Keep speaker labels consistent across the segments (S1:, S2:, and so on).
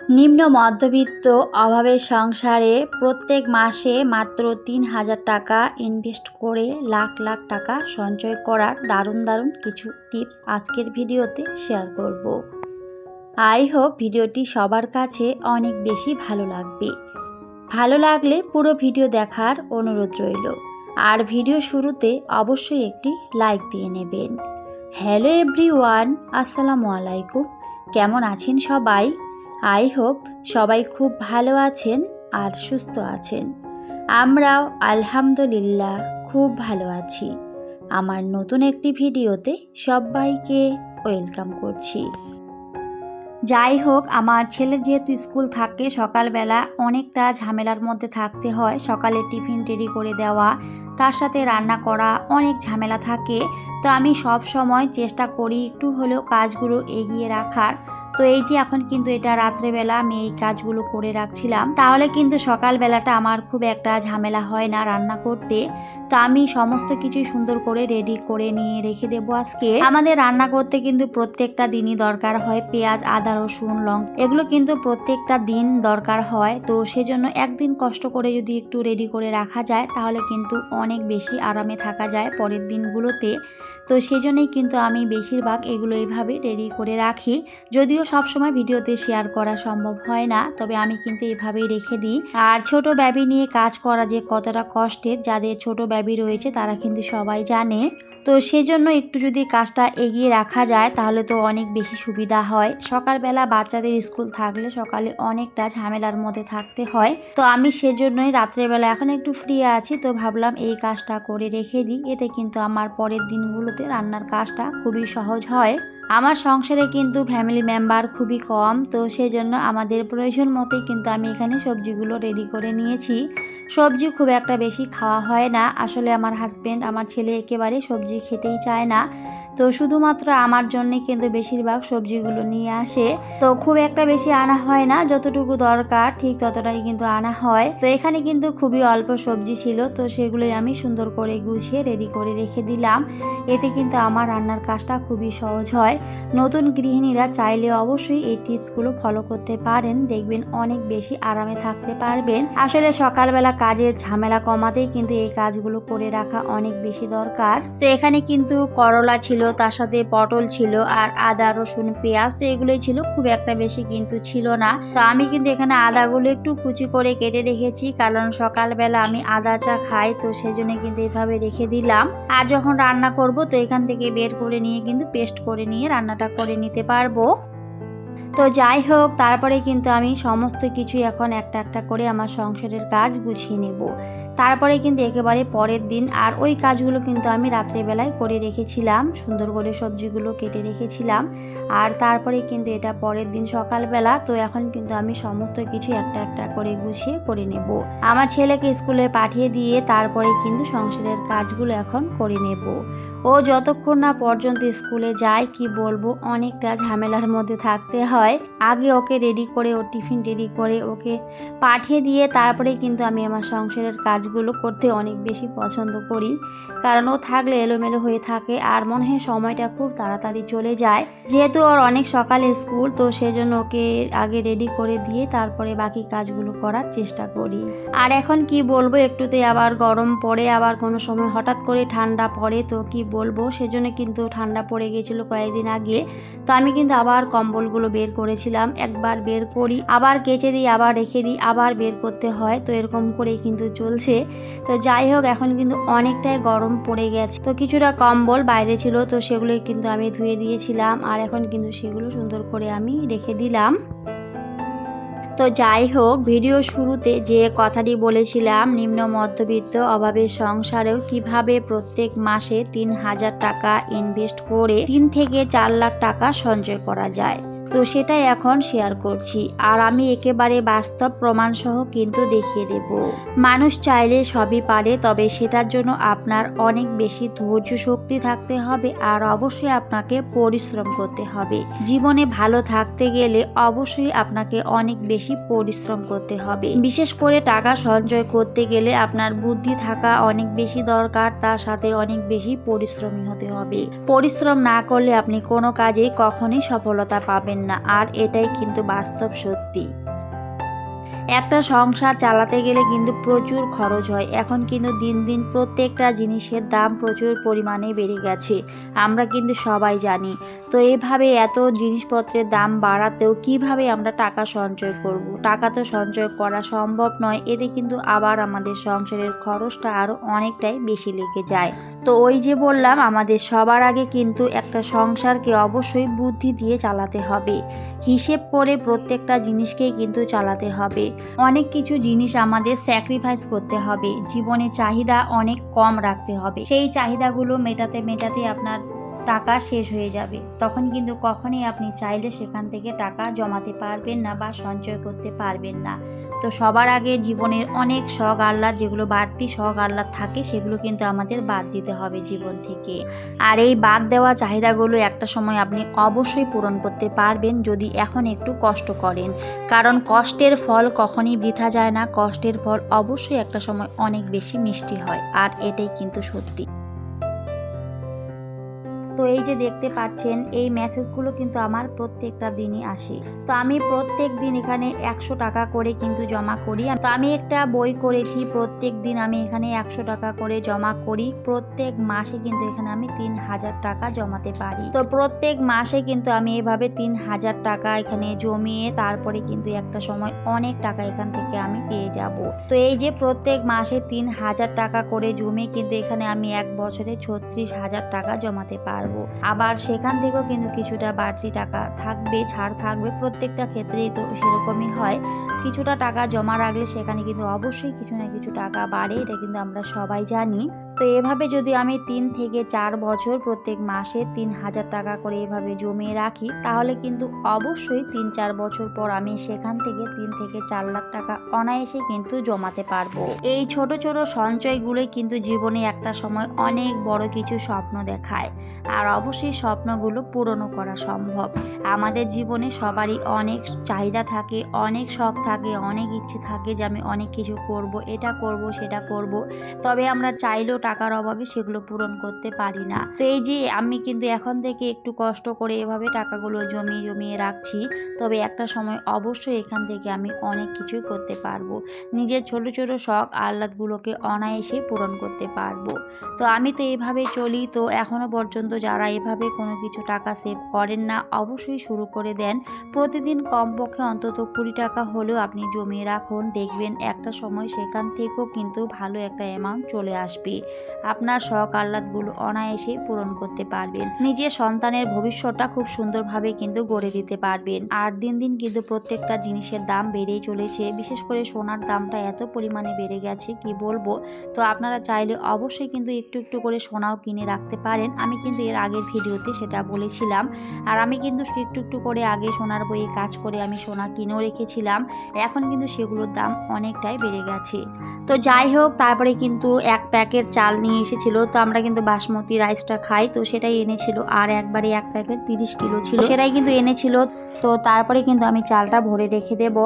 S1: নিম্ন মধ্যবিত্ত অভাবের সংসারে প্রত্যেক মাসে মাত্র ৩,০০০ টাকা ইনভেস্ট করে লাখ লাখ টাকা সঞ্চয় করার দারুণ দারুণ কিছু টিপস আজকের ভিডিওতে শেয়ার করব। আই হোপ ভিডিওটি সবার কাছে অনেক বেশি ভালো লাগবে। ভালো লাগলে পুরো ভিডিও দেখার অনুরোধ রইল। আর ভিডিও শুরুতে অবশ্যই একটি লাইক দিয়ে নেবেন। হ্যালো এভরিওয়ান, আসসালামু আলাইকুম। কেমন আছেন সবাই? আই হোপ সবাই খুব ভালো আছেন আর সুস্থ আছেন। আমরাও আলহামদুলিল্লাহ খুব ভালো আছি। আমার নতুন একটি ভিডিওতে সবাইকে ওয়েলকাম করছি। যাই হোক, আমার ছেলের যেহেতু স্কুল থাকে সকালবেলা অনেকটা ঝামেলার মধ্যে থাকতে হয়। সকালে টিফিন রেডি করে দেওয়া, তার সাথে রান্না করা, অনেক ঝামেলা থাকে। তো আমি সব সময় চেষ্টা করি একটু হলেও কাজগুলো এগিয়ে রাখার। তো এই যে এখন কিন্তু এটা রাত্রেবেলা আমি এই কাজগুলো করে রাখছিলাম, তাহলে কিন্তু সকালবেলাটা আমার খুব একটা ঝামেলা হয় না রান্না করতে। তো আমি সমস্ত কিছুই সুন্দর করে রেডি করে নিয়ে রেখে দেবো। আজকে আমাদের রান্না করতে কিন্তু প্রত্যেকটা দিনই দরকার হয় পেঁয়াজ, আদা, রসুন, লঙ্কা, এগুলো কিন্তু প্রত্যেকটা দিন দরকার হয়। তো সেজন্য একদিন কষ্ট করে যদি একটু রেডি করে রাখা যায় তাহলে কিন্তু অনেক বেশি আরামে থাকা যায় পরের দিনগুলোতে। তো সেজন্যই কিন্তু আমি বেশিরভাগ এগুলো এইভাবে রেডি করে রাখি। যদিও সবসময় ভিডিওতে শেয়ার করা সম্ভব হয় না, তবে আমি কিন্তু এভাবেই রেখে দিই। আর ছোট বেবি নিয়ে কাজ করা যে কতটা কষ্টের, যাদের ছোট বেবি রয়েছে তারা কিন্তু সবাই জানে। তো সেজন্য একটু যদি কাজটা এগিয়ে রাখা যায় তাহলে তো অনেক বেশি সুবিধা হয়। সকালবেলা বাচ্চাদের স্কুল থাকলে সকালে অনেকটা ঝামেলার মধ্যে থাকতে হয়। তো আমি সেজন্যই রাত্রেবেলা এখন একটু ফ্রি আছি, তো ভাবলাম এই কাজটা করে রেখে দিই। এতে কিন্তু আমার পরের দিনগুলোতে রান্নার কাজটা খুবই সহজ হয়। আমার সংসারে কিন্তু ফ্যামিলি মেম্বার খুবই কম, তো সেজন্য আমাদের প্রয়োজন মতোই কিন্তু আমি এখানে সবজিগুলো রেডি করে নিয়েছি। সবজি খুব একটা বেশি খাওয়া হয় না আসলে। আমার হাজব্যান্ড, আমার ছেলে একেবারে সবজি খেতেই চায় না। তো শুধুমাত্র আমার জন্যে কিন্তু বেশিরভাগ সবজিগুলো নিয়ে আসে। তো খুব একটা বেশি আনা হয় না, যতটুকু দরকার ঠিক ততটাই কিন্তু আনা হয়। তো এখানে কিন্তু খুবই অল্প সবজি ছিল, তো সেগুলোই আমি সুন্দর করে গুছিয়ে রেডি করে রেখে দিলাম। এতে কিন্তু আমার রান্নার কাজটা খুবই সহজ হয়। নতুন গৃহিণীরা চাইলে অবশ্যই এই টিপসগুলো ফলো করতে পারেন, দেখবেন অনেক বেশি আরামে থাকতে পারবেন। আসলে সকালবেলা কাজের ঝামেলা কমাতেই কিন্তু এই কাজগুলো করে রাখা অনেক বেশি দরকার। তো এখানে কিন্তু করলা ছিল, তার সাথে পটল ছিল, আর আদা, রসুন, পেঁয়াজ, তো এগুলোই ছিল, খুব একটা বেশি কিন্তু ছিল না। তো আমি কিন্তু এখানে আদাগুলো একটু কুচি করে কেটে রেখেছি, কারণ সকালবেলা আমি আদা চা খাই, তো সেজন্য কিন্তু এইভাবে রেখে দিলাম। আর যখন রান্না করব তো এখান থেকে বের করে নিয়ে কিন্তু পেস্ট করে নিয়ে রান্নাটা করে নিতে পারবো। তো যাই হোক, তারপরে কিন্তু আমি সমস্ত কিছু এখন একটা একটা করে আমার সংসারের কাজ গুছিয়ে নেব। তারপরে কিন্তু একেবারে পরের দিন, আর ওই কাজগুলো কিন্তু আমি রাত্রেবেলায় করে রেখেছিলাম, সুন্দর করে সবজিগুলো কেটে রেখেছিলাম। আর তারপরে কিন্তু এটা পরের দিন সকালবেলা। তো এখন কিন্তু আমি সমস্ত কিছু একটা একটা করে গুছিয়ে করে নেব। আমার ছেলেকে স্কুলে পাঠিয়ে দিয়ে তারপরে কিন্তু সংসারের কাজগুলো এখন করে নেব। ও যতক্ষণ না পর্যন্ত স্কুলে যায়, কি বলবো, অনেকটা ঝামেলার মধ্যে থাকতে হয়। আগে ওকে রেডি করে, ওর টিফিন রেডি করে ওকে পাঠিয়ে দিয়ে তারপরে কিন্তু আমি আমার সংসারের কাজগুলো করতে অনেক বেশি পছন্দ করি, কারণ ও থাকলে এলোমেলো হয়ে থাকে আর মনে হয় সময়টা খুব তাড়াতাড়ি চলে যায়। যেহেতু ওর অনেক সকালে স্কুল, তো সেজন্য ওকে আগে রেডি করে দিয়ে তারপরে বাকি কাজগুলো করার চেষ্টা করি। আর এখন কি বলবো, একটুতে আবার গরম পড়ে, আবার কোনো সময় হঠাৎ করে ঠান্ডা পড়ে, তো কি বলবো, সেজন্য কিন্তু ঠান্ডা পড়ে গিয়েছিল কয়েকদিন আগে। তো আমি কিন্তু আবার কম্বলগুলো বের করেছিলাম, একবার বের করি, আবার কেচে দিই, আবার রেখে দিই, আবার বের করতে হয়। তো এরকম করেই কিন্তু চলছে। তো যাই হোক, এখন কিন্তু অনেকটাই গরম পড়ে গেছে। তো কিছুটা কম্বল বাইরে ছিল, তো সেগুলোই কিন্তু আমি ধুয়ে দিয়েছিলাম, আর এখন কিন্তু সেগুলো সুন্দর করে আমি রেখে দিলাম। তো যাই হোক, ভিডিও শুরুতে যে কথাটি বলেছিলাম, নিম্ন মধ্যবিত্ত অভাবের সংসারেও কিভাবে প্রত্যেক মাসে ৩,০০০ টাকা ইনভেস্ট করে ৩ থেকে ৪ লাখ টাকা সঞ্চয় করা যায়, তো সেটাই এখন শেয়ার করছি। আর আমি একেবারে বাস্তব প্রমাণ সহ কিন্তু দেখিয়ে দেব। মানুষ চাইলে সবই পারে, তবে সেটার জন্য আপনার অনেক বেশি ধৈর্য শক্তি থাকতে হবে, আর অবশ্যই আপনাকে পরিশ্রম করতে হবে। জীবনে ভালো থাকতে গেলে অবশ্যই আপনাকে অনেক বেশি পরিশ্রম করতে হবে। বিশেষ করে টাকা সঞ্চয় করতে গেলে আপনার বুদ্ধি থাকা অনেক বেশি দরকার, তার সাথে অনেক বেশি পরিশ্রমী হতে হবে। পরিশ্রম না করলে আপনি কোনো কাজে কখনোই সফলতা পাবেন পারবেন না, আর এটাই কিন্তু বাস্তব সত্যি। একটা সংসার চালাতে গেলে কিন্তু প্রচুর খরচ হয়। এখন কিন্তু দিন দিন প্রত্যেকটা জিনিসের দাম প্রচুর পরিমাণে বেড়ে গেছে, আমরা কিন্তু সবাই জানি। তো এভাবে এত জিনিসপত্রের দাম বাড়াতেও কিভাবে আমরা টাকা সঞ্চয় করব? টাকা তো সঞ্চয় করা সম্ভব নয়, এতে কিন্তু আবার আমাদের সংসারের খরচটা আরও অনেকটাই বেশি লেগে যায়। তো ওই যে বললাম, আমাদের সবার আগে কিন্তু একটা সংসারকে অবশ্যই বুদ্ধি দিয়ে চালাতে হবে, হিসেব করে প্রত্যেকটা জিনিসকেই কিন্তু চালাতে হবে। অনেক কিছু জিনিস আমাদের স্যাক্রিফাইস করতে হবে, জীবনে চাহিদা অনেক কম রাখতে হবে। সেই চাহিদাগুলো মেটাতে মেটাতে আপনার টাকা শেষ হয়ে যাবে, তখন কিন্তু কখনোই আপনি চাইলে সেখান থেকে টাকা জমাতে পারবেন না বা সঞ্চয় করতে পারবেন না। তো সবার আগে জীবনের অনেক শখ আহ্লাদ, যেগুলো বাড়তি শখ আহ্লাদ থাকে, সেগুলো কিন্তু আমাদের বাদ দিতে হবে জীবন থেকে। আর এই বাদ দেওয়া চাহিদাগুলো একটা সময় আপনি অবশ্যই পূরণ করতে পারবেন, যদি এখন একটু কষ্ট করেন। কারণ কষ্টের ফল কখনই বৃথা যায় না, কষ্টের ফল অবশ্যই একটা সময় অনেক বেশি মিষ্টি হয়, আর এটাই কিন্তু সত্যি। তো এই যে দেখতে পাচ্ছেন, এই মেসেজগুলো কিন্তু আমার প্রত্যেকটা দিনই আসে। তো আমি প্রত্যেক দিন এখানে 100 টাকা করে কিন্তু জমা করি। তো আমি একটা বই করেছি, প্রত্যেক দিন আমি এখানে 100 টাকা করে জমা করি। প্রত্যেক মাসে কিন্তু এখানে আমি 3000 টাকা জমাতে পারি। তো প্রত্যেক মাসে কিন্তু আমি এভাবে 3000 টাকা এখানে জমিয়ে তারপরে কিন্তু একটা সময় অনেক টাকা এখান থেকে আমি পেয়ে যাব। তো এই যে প্রত্যেক মাসে 3000 টাকা করে জমিয়ে কিন্তু এখানে আমি এক বছরে 36,000 টাকা জমাতে পারবো। আবার সেখান থেকেও কিন্তু কিছুটা বাড়তি টাকা থাকবে, ছাড় থাকবে, প্রত্যেকটা ক্ষেত্রেই তো সেরকমই হয়। কিছুটা টাকা জমা রাখলে সেখানে কিন্তু অবশ্যই কিছু না কিছু টাকা বাড়ে, এটা কিন্তু আমরা সবাই জানি। তো এভাবে যদি আমি 3 থেকে 4 বছর প্রত্যেক মাসে 3000 টাকা করে এভাবে জমিয়ে রাখি, তাহলে কিন্তু অবশ্যই 3-4 বছর পর আমি সেখান থেকে 3 থেকে 4 লাখ টাকা অনায়াসে কিন্তু জমাতে পারবো। এই ছোট ছোট সঞ্চয়গুলোই কিন্তু জীবনে একটা সময় অনেক বড় কিছু স্বপ্ন দেখায়, আর অবশ্যই স্বপ্নগুলো পূরণও করা সম্ভব। আমাদের জীবনে সবারই অনেক চাহিদা থাকে, অনেক শখ থাকে, অনেক ইচ্ছে থাকে যে আমি অনেক কিছু করব, এটা করব, সেটা করব। তবে আমরা চাইলেও টাকার অভাবে সেগুলো পূরণ করতে পারি না। তো এই যে আমি কিন্তু এখন থেকে একটু কষ্ট করে এভাবে টাকাগুলো জমিয়ে জমিয়ে রাখছি, তবে একটা সময় অবশ্যই এখান থেকে আমি অনেক কিছুই করতে পারবো, নিজের ছোট ছোট শখ আহ্লাদগুলোকে অনায়াসে পূরণ করতে পারবো। তো আমি তো এইভাবেই চলি। তো এখনো পর্যন্ত যারা এভাবে কোনো কিছু টাকা সেভ করেন না, অবশ্যই শুরু করে দেন। প্রতিদিন কমপক্ষে অন্তত 20 টাকা হলেও আপনি জমিয়ে রাখুন, দেখবেন একটা সময় সেখান থেকেও কিন্তু ভালো একটা অ্যামাউন্ট চলে আসবে। আপনার শখ আহ্লাদগুলো অনায়াসেই পূরণ করতে পারবেন, নিজের সন্তানের ভবিষ্যৎটা খুব সুন্দরভাবে কিন্তু গড়ে দিতে পারবেন। আর দিন দিন কিন্তু প্রত্যেকটা জিনিসের দাম বেড়েই চলেছে, বিশেষ করে সোনার দামটা এত পরিমাণে বেড়ে গেছে কি বলবো। তো আপনারা চাইলে অবশ্যই কিন্তু একটু একটু করে সোনাও কিনে রাখতে পারেন। আমি কিন্তু এর আগের ভিডিওতে সেটা বলেছিলাম। আর আমি কিন্তু একটু একটু করে আগে সোনার বইয়ে কাজ করে আমি সোনা কিনেও রেখেছিলাম, এখন কিন্তু সেগুলোর দাম অনেকটাই বেড়ে গেছে। তো যাই হোক, তারপরে কিন্তু 1 প্যাকেট চাল নিয়ে এসেছিল। তো আমরা কিন্তু বাসমতি রাইসটা খাই, তো সেটাই এনেছিল। আর একবারে 1 প্যাকেট 30 কিলো ছিল, সেটাই কিন্তু এনেছিল। তো তারপরে কিন্তু আমি চালটা ভরে রেখে দেবো।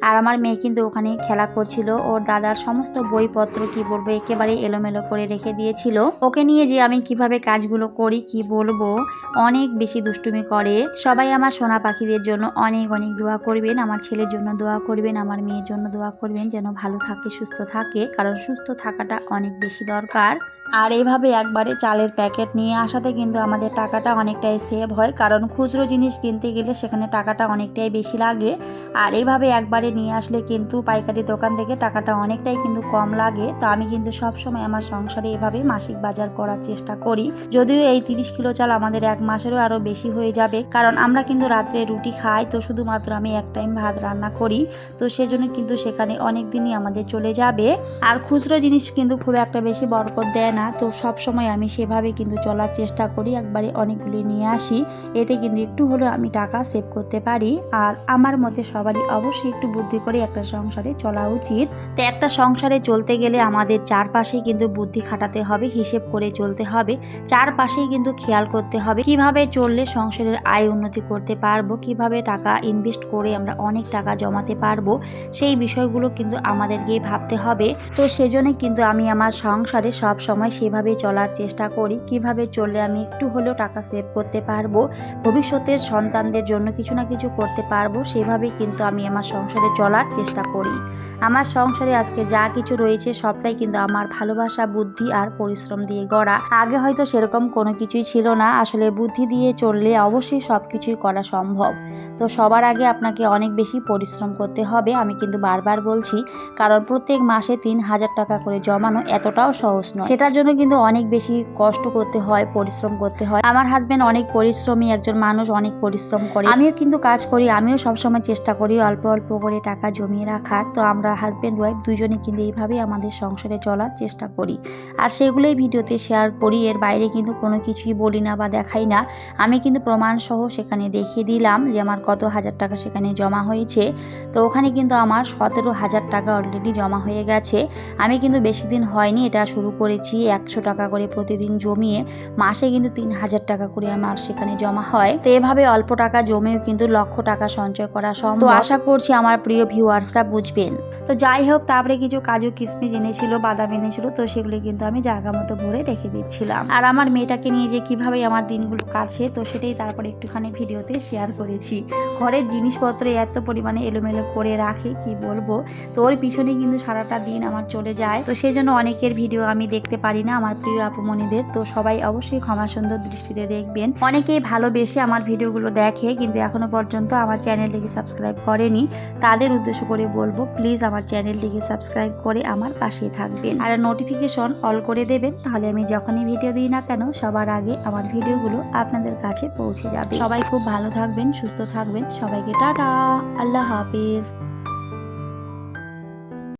S1: আর আমার মেয়ে কিন্তু ওখানে খেলা করছিল, ওর দাদার সমস্ত বইপত্র কি বলবো একেবারে এলোমেলো করে রেখে দিয়েছিল। ওকে নিয়ে যে আমি কিভাবে কাজগুলো করি কি বলবো, অনেক বেশি দুষ্টুমি করে। সবাই আমার সোনা পাখিদের জন্য অনেক অনেক দোয়া করবেন, আমার ছেলের জন্য দোয়া করবেন, আমার মেয়ের জন্য দোয়া করবেন, যেন ভালো থাকে, সুস্থ থাকে, কারণ সুস্থ থাকাটা অনেক বেশি দরকার। আর এইভাবে একবারে চালের প্যাকেট নিয়ে আসাতে কিন্তু আমাদের টাকাটা অনেকটাই সেভ হয়, কারণ খুচরো জিনিস কিনতে গেলে সেখানে টাকাটা অনেকটাই বেশি লাগে। আর এইভাবে একবারে নিয়ে আসলে কিন্তু পাইকারি দোকান থেকে টাকাটা অনেকটাই কিন্তু কম লাগে। তো আমি কিন্তু সবসময় আমার সংসারে এভাবে মাসিক বাজার করার চেষ্টা করি। যদিও এই 30 কিলো চাল আমাদের 1 মাসেরও আরও বেশি হয়ে যাবে, কারণ আমরা কিন্তু রাত্রে রুটি খাই, তো শুধুমাত্র আমি 1 টাইম ভাত রান্না করি। তো সেজন্য কিন্তু সেখানে অনেক দিনই আমাদের চলে যাবে। আর খুচরো জিনিস কিন্তু খুব একটা বেশি বরকত দেয় না, তো সব সময় আমি সেভাবে কিন্তু চলার চেষ্টা করি, একবারে অনেকগুলি নিয়ে আসি, এতে কিন্তু একটু হলেও আমি টাকা সেভ করতে পারি। আর আমার মতে সবারই অবশ্যই একটু বুদ্ধি করে একটা সংসারে চলা উচিত। তো একটা সংসারে চলতে গেলে আমাদের চারপাশে কিন্তু বুদ্ধি খাটাতে হবে, হিসেব করে চলতে হবে, চারপাশেই কিন্তু খেয়াল করতে হবে কিভাবে চললে সংসারের আয় উন্নতি করতে পারবো, কিভাবে টাকা ইনভেস্ট করে আমরা অনেক টাকা জমাতে পারবো, সেই বিষয়গুলো কিন্তু আমাদেরকে ভাবতে হবে। তো সেজন্য কিন্তু আমি আমার সংসারে সব সময় সময় সেভাবেই চলার চেষ্টা করি। কিভাবে চললে আমি একটু হলেও টাকা সেভ করতে পারবো, ভবিষ্যতের সন্তানদের জন্য কিছু না কিছু করতে পারবো, সেভাবেই কিন্তু আমি আমার সংসারে চলার চেষ্টা করি। আমার সংসারে আজকে যা কিছু রয়েছে সবটাই কিন্তু আমার ভালোবাসা, বুদ্ধি আর পরিশ্রম দিয়ে গড়া। আগে হয়তো সেরকম কোনো কিছুই ছিল না, আসলে বুদ্ধি দিয়ে চললে অবশ্যই সব কিছুই করা সম্ভব। তো সবার আগে আপনাকে অনেক বেশি পরিশ্রম করতে হবে, আমি কিন্তু বারবার বলছি, কারণ প্রত্যেক মাসে 3,000 টাকা করে জমানো এতটাও সহজ নয়। সেটার জন্য কিন্তু অনেক বেশি কষ্ট করতে হয়, পরিশ্রম করতে হয়। আমার হাজবেন্ড অনেক পরিশ্রমী একজন মানুষ, অনেক পরিশ্রম করে। আমিও কিন্তু কাজ করি, আমিও সবসময় চেষ্টা করি অল্প অল্প করে টাকা জমিয়ে রাখার। তো আমরা হাজবেন্ড ওয়াইফ দুইজনে কিন্তু এইভাবেই আমাদের সংসারে চলার চেষ্টা করি, আর সেগুলোই ভিডিওতে শেয়ার করি। এর বাইরে কিন্তু কোনো কিছুই বলি না বা দেখাই না। আমি কিন্তু প্রমাণ সহ সেখানে দেখিয়ে দিলাম যে আমার কত হাজার টাকা সেখানে জমা হয়েছে। তো ওখানে কিন্তু আমার 17,000 টাকা অলরেডি জমা হয়ে গেছে। আমি কিন্তু বেশি দিন হয়নি এটা শুরু করেছি, 100 টাকা করে প্রতিদিন জমিয়ে মাসে কিন্তু 3,000 টাকা করে আমার সেখানে জমা হয়। তো এভাবে অল্প টাকা জমেও কিন্তু লক্ষ টাকা সঞ্চয় করা সম্ভব। তো আশা করছি আমার প্রিয় ভিউয়ার্সরা বুঝবেন। তো যাই হোক, তারপরে কিছু কাজু কিশমিশ এনেছিল, বাদাম এনেছিল, তো সেগুলো কিন্তু আমি জায়গা মতো ভরে রেখে দিচ্ছিলাম। আর আমার মেয়েটাকে নিয়ে যে কিভাবে আমার দিনগুলো কাটছে, তো সেটাই তারপরে একটুখানি ভিডিওতে শেয়ার করেছি। ঘরের জিনিসপত্র এত পরিমাণে এলোমেলো করে রাখে কি বলবো। তো ওর পিছনে কিন্তু সারাটা দিন আমার চলে যায়। তো সেই জন্য অনেকের ভিডিও আমি দেখতে পারি না, আমার প্রিয় আপুমণিদের। তো সবাই অবশ্যই ক্ষমা সুন্দর দৃষ্টিতে দেখবেন। অনেকেই ভালোবেসে আমার ভিডিওগুলো দেখে, কিন্তু এখনো পর্যন্ত আমার চ্যানেলটিকে সাবস্ক্রাইব করেনি। তাদের উদ্দেশ্য করে বলবো, প্লিজ আমার চ্যানেলটিকে সাবস্ক্রাইব করে আমার পাশেই থাকবেন, আর নোটিফিকেশন অল করে দেবেন। তাহলে আমি যখনই ভিডিও দিই না কেন, সবার আগে আমার ভিডিওগুলো আপনাদের কাছে পৌঁছে যাবে। সবাই খুব ভালো থাকবেন, সুস্থ থাকবেন। সবাইকে টাটা, আল্লাহ হাফিজ।